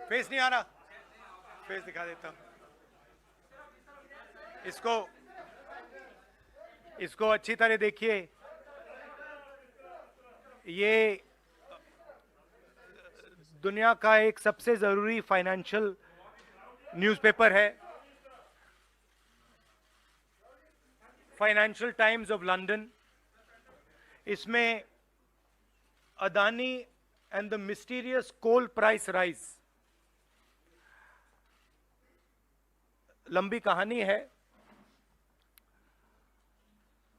Face नहीं आ रहा, face दिखा देता हूं इसको अच्छी तरह देखिए। ये दुनिया का एक सबसे जरूरी फाइनेंशियल न्यूज़पेपर है, फाइनेंशियल टाइम्स ऑफ लंदन। इसमें Adani and the mysterious coal price rise, लंबी कहानी है।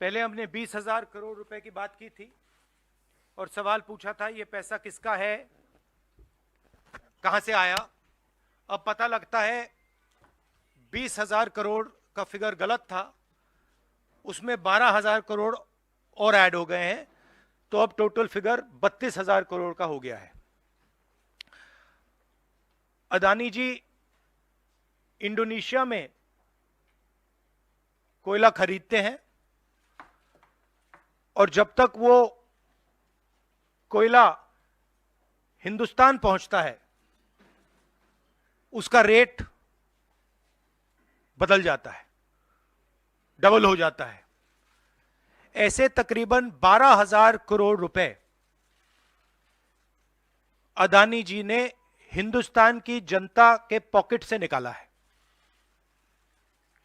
पहले हमने 20,000 करोड़ रुपए की बात की थी और सवाल पूछा था ये पैसा किसका है, कहां से आया। अब पता लगता है 20,000 करोड़ का फिगर गलत था, उसमें 12,000 करोड़ और ऐड हो गए हैं, तो अब टोटल फिगर 32,000 करोड़ का हो गया है। अदानी जी इंडोनेशिया में कोयला खरीदते हैं और जब तक वो कोयला हिंदुस्तान पहुंचता है उसका रेट बदल जाता है, डबल हो जाता है। ऐसे तकरीबन 12,000 करोड़ रुपए अदानी जी ने हिंदुस्तान की जनता के पॉकेट से निकाला है।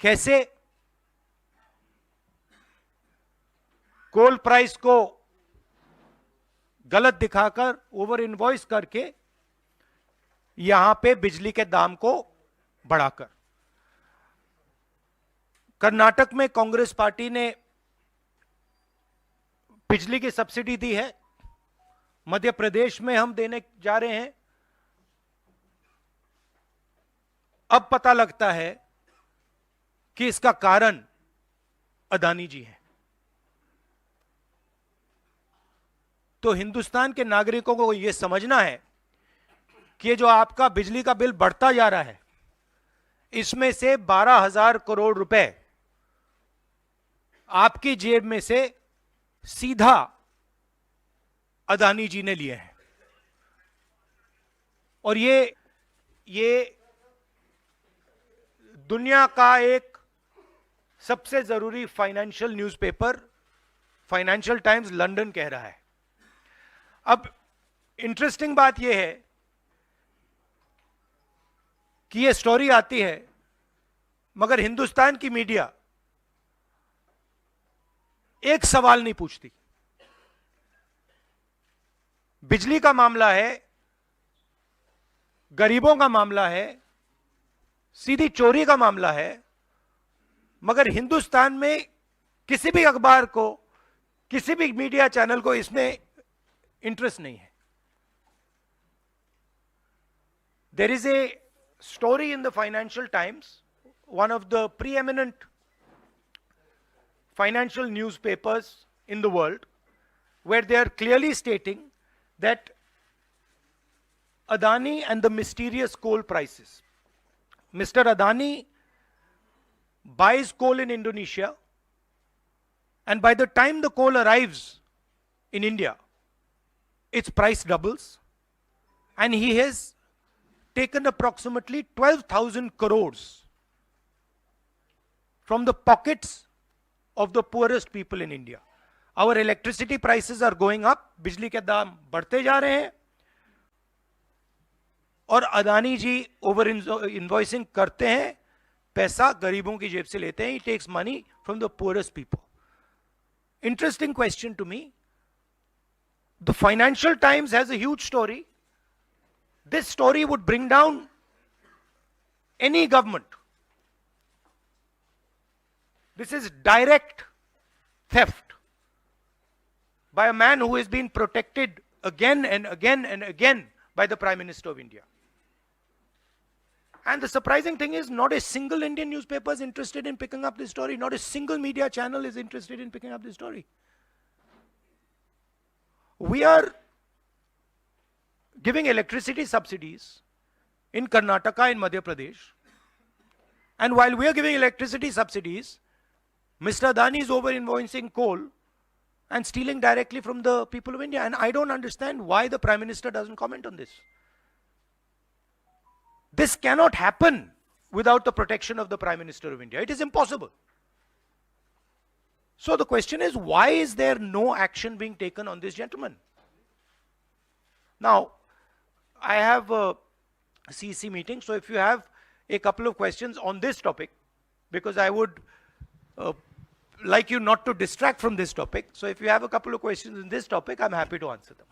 कैसे? कोल प्राइस को गलत दिखाकर, ओवर इनवॉइस करके, यहां पे बिजली के दाम को बढ़ाकर। कर्नाटक में कांग्रेस पार्टी ने बिजली की सब्सिडी दी है, मध्य प्रदेश में हम देने जा रहे हैं। अब पता लगता है कि इसका कारण अदानी जी हैं। तो हिंदुस्तान के नागरिकों को यह समझना है कि जो आपका बिजली का बिल बढ़ता जा रहा है, इसमें से 12,000 करोड़ रुपए आपकी जेब में से सीधा अदानी जी ने लिए हैं। और ये दुनिया का एक सबसे जरूरी financial newspaper financial times London कह रहा है। अब इंटरेस्टिंग बात यह है कि यह स्टोरी आती है मगर हिंदुस्तान की मीडिया एक सवाल नहीं पूछती। बिजली का मामला है, गरीबों का मामला है, सीधी चोरी का मामला है, मगर हिंदुस्तान में किसी भी अखबार को, किसी भी मीडिया चैनल को इसमें इंटरेस्ट नहीं है। There is a story in the Financial Times, one of the preeminent financial newspapers in the world, where they are clearly stating that Adani and the mysterious coal prices. Mr. Adani buys coal in Indonesia, and by the time the coal arrives in India, its price doubles, and he has taken approximately 12,000 crores from the pockets of the poorest people in India. Our electricity prices are going up, बिजली के दाम बढ़ते जा रहे हैं, और अदानी जी over invoicing करते हैं, पैसा गरीबों की जेब से लेते हैं. He takes money from the poorest people. Interesting question to me. The Financial Times has a huge story. This story would bring down any government. This is direct theft by a man who has been protected again and again and again by the Prime Minister of India. And the surprising thing is, not a single Indian newspaper is interested in picking up this story. Not a single media channel is interested in picking up this story. We are giving electricity subsidies in Karnataka and Madhya Pradesh. And while we are giving electricity subsidies, Mr. Adani is over-invoicing coal and stealing directly from the people of India. And I don't understand why the Prime Minister doesn't comment on this. This cannot happen without the protection of the Prime Minister of India. It is impossible. So the question is, why is there no action being taken on this gentleman? Now, I have a CEC meeting, so if you have a couple of questions on this topic, because I would like you not to distract from this topic. So if you have a couple of questions in this topic, I'm happy to answer them.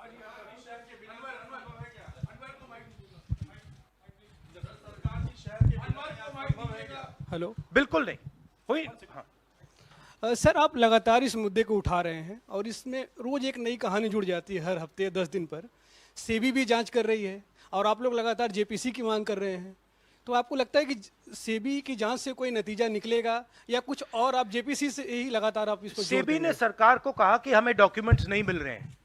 Hello बिल्कुल नहीं हुई। हाँ। Sir, आप लगातार इस मुद्दे को उठा रहे हैं और इसमें रोज एक नई कहानी जुड़ जाती है हर हफ्ते 10 दिन पर। सेबी भी जांच कर रही है और आप लोग लगातार जेपीसी की मांग कर रहे हैं। तो आपको लगता है कि सेबी की जांच से कोई नतीजा निकलेगा या कुछ और आप जेपीसी से ही लगातार आप इसको? सेबी ने सरकार को कहा कि हमें डॉक्यूमेंट्स नहीं मिल रहे हैं।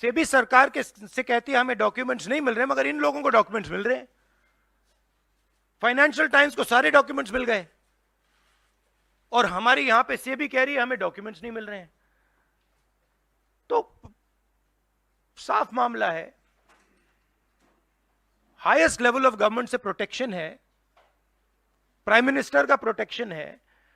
सेबी सरकार के से कहती है हमें डॉक्यूमेंट्स नहीं मिल रहे हैं, मगर इन लोगों को डॉक्यूमेंट्स मिल रहे हैं। फाइनेंशियल टाइम्स को सारे डॉक्यूमेंट्स मिल गए और हमारी यहां पे सेबी कह रही है हमें डॉक्यूमेंट्स नहीं मिल रहे हैं। तो साफ मामला है, हाईएस्ट लेवल ऑफ गवर्नमेंट से प्रोटेक्शन है, प्राइम मिनिस्टर का प्रोटेक्शन है,